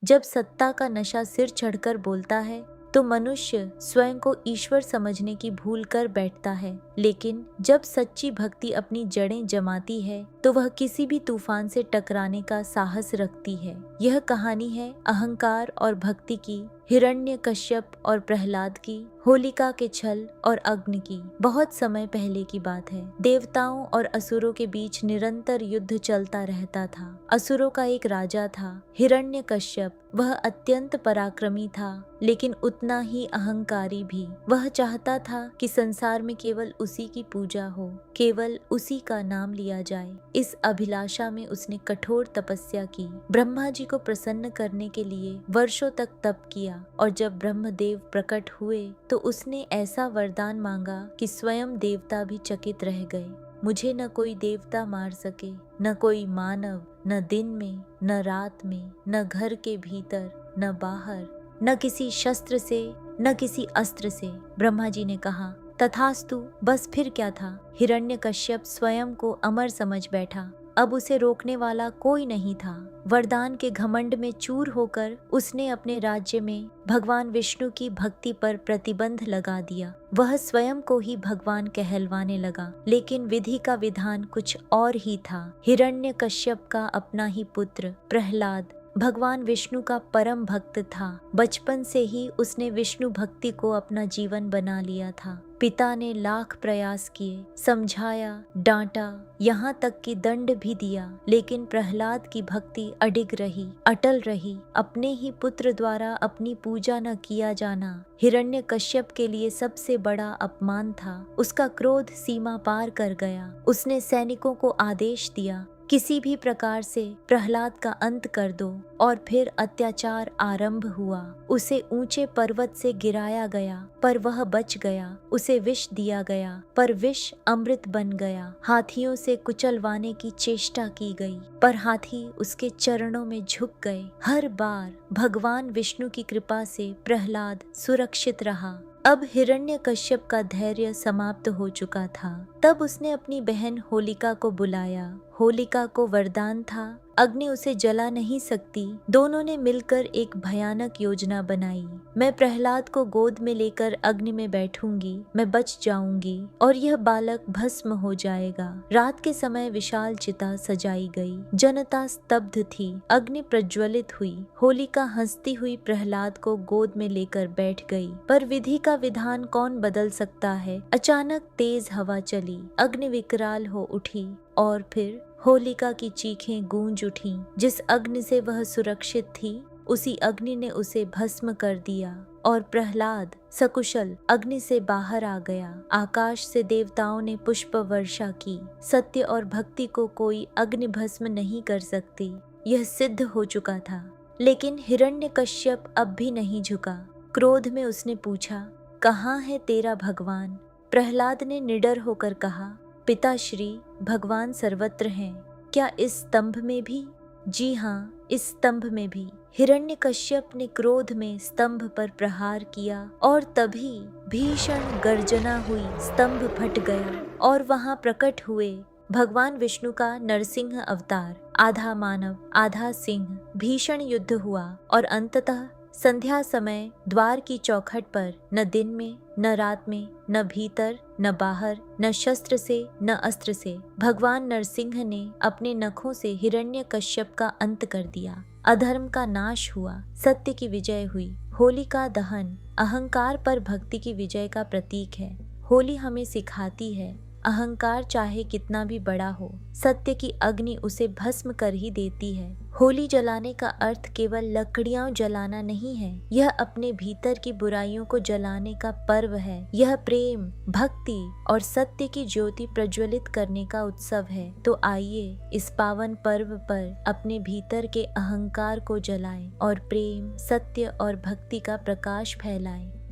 जब सत्ता का नशा सिर चढ़कर बोलता है तो मनुष्य स्वयं को ईश्वर समझने की भूल कर बैठता है, लेकिन जब सच्ची भक्ति अपनी जड़ें जमाती है तो वह किसी भी तूफान से टकराने का साहस रखती है। यह कहानी है अहंकार और भक्ति की, हिरण्यकश्यप और प्रहलाद की, होलिका के छल और अग्नि की। बहुत समय पहले की बात है। देवताओं और असुरों के बीच निरंतर युद्ध चलता रहता था। असुरों का एक राजा था, हिरण्यकश्यप। वह अत्यंत पराक्रमी था, लेकिन उतना ही अहंकारी भी। वह चाहता था कि संसार में केवल उसी की पूजा हो, केवल उसी का नाम लिया जाए। इस अभिलाषा में उसने कठोर तपस्या की। ब्रह्मा जी को प्रसन्न करने के लिए वर्षों तक तप किया, और जब ब्रह्मदेव प्रकट हुए तो उसने ऐसा वरदान मांगा कि स्वयं देवता भी चकित रह गए। मुझे न कोई देवता मार सके, न कोई मानव, न दिन में, न रात में, न घर के भीतर, न बाहर, न किसी शस्त्र से, न किसी अस्त्र से। ब्रह्मा जी ने कहा, तथास्तु। बस फिर क्या था। हिरण्यकश्यप स्वयं को अमर समझ बैठा। अब उसे रोकने वाला कोई नहीं था। वरदान के घमंड में चूर होकर उसने अपने राज्य में भगवान विष्णु की भक्ति पर प्रतिबंध लगा दिया। वह स्वयं को ही भगवान कहलवाने लगा, लेकिन विधि का विधान कुछ और ही था। हिरण्यकश्यप का अपना ही पुत्र प्रहलाद भगवान विष्णु का परम भक्त था। बचपन से ही उसने विष्णु भक्ति को अपना जीवन बना लिया था। पिता ने लाख प्रयास किए, समझाया, डांटा, यहाँ तक कि दंड भी दिया, लेकिन प्रहलाद की भक्ति अडिग रही, अटल रही। अपने ही पुत्र द्वारा अपनी पूजा न किया जाना हिरण्यकश्यप के लिए सबसे बड़ा अपमान था। उसका क्रोध सीमा पार कर गया। उसने सैनिकों को आदेश दिया, किसी भी प्रकार से प्रहलाद का अंत कर दो। और फिर अत्याचार आरंभ हुआ। उसे ऊंचे पर्वत से गिराया गया, पर वह बच गया। उसे विष दिया गया, पर विष अमृत बन गया। हाथियों से कुचलवाने की चेष्टा की गई, पर हाथी उसके चरणों में झुक गए। हर बार भगवान विष्णु की कृपा से प्रहलाद सुरक्षित रहा। अब हिरण्यकश्यप का धैर्य समाप्त हो चुका था। तब उसने अपनी बहन होलिका को बुलाया। होलिका को वरदान था, अग्नि उसे जला नहीं सकती। दोनों ने मिलकर एक भयानक योजना बनाई। मैं प्रहलाद को गोद में लेकर अग्नि में बैठूंगी, मैं बच जाऊंगी और यह बालक भस्म हो जाएगा। रात के समय विशाल चिता सजाई गई। जनता स्तब्ध थी। अग्नि प्रज्वलित हुई। होलिका हंसती हुई प्रहलाद को गोद में लेकर बैठ गई। पर विधि का विधान कौन बदल सकता है। अचानक तेज हवा चली, अग्नि विकराल हो उठी और फिर होलिका की चीखें गूंज उठीं। जिस अग्नि से वह सुरक्षित थी, उसी अग्नि ने उसे भस्म कर दिया और प्रहलाद सकुशल अग्नि से बाहर आ गया। आकाश से देवताओं ने पुष्प वर्षा की। सत्य और भक्ति को कोई अग्नि भस्म नहीं कर सकती, यह सिद्ध हो चुका था। लेकिन हिरण्यकश्यप अब भी नहीं झुका। क्रोध में उसने पूछा, कहाँ है तेरा भगवान। प्रहलाद ने निडर होकर कहा, पिताश्री, भगवान सर्वत्र हैं। क्या इस स्तंभ में भी। जी हाँ, इस स्तंभ में भी। हिरण्यकश्यप ने क्रोध में स्तंभ पर प्रहार किया और तभी भीषण गर्जना हुई। स्तंभ फट गया और वहां प्रकट हुए भगवान विष्णु का नरसिंह अवतार। आधा मानव आधा सिंह। भीषण युद्ध हुआ और अंततः संध्या समय द्वार की चौखट पर न दिन में, न रात में, न भीतर, न बाहर, न शस्त्र से, न अस्त्र से भगवान नरसिंह ने अपने नखों से हिरण्यकश्यप का अंत कर दिया। अधर्म का नाश हुआ, सत्य की विजय हुई। होली का दहन अहंकार पर भक्ति की विजय का प्रतीक है। होली हमें सिखाती है, अहंकार चाहे कितना भी बड़ा हो, सत्य की अग्नि उसे भस्म कर ही देती है। होली जलाने का अर्थ केवल लकड़ियां जलाना नहीं है, यह अपने भीतर की बुराइयों को जलाने का पर्व है। यह प्रेम, भक्ति और सत्य की ज्योति प्रज्वलित करने का उत्सव है। तो आइए इस पावन पर्व पर अपने भीतर के अहंकार को जलाएं और प्रेम, सत्य और भक्ति का प्रकाश फैलाएं।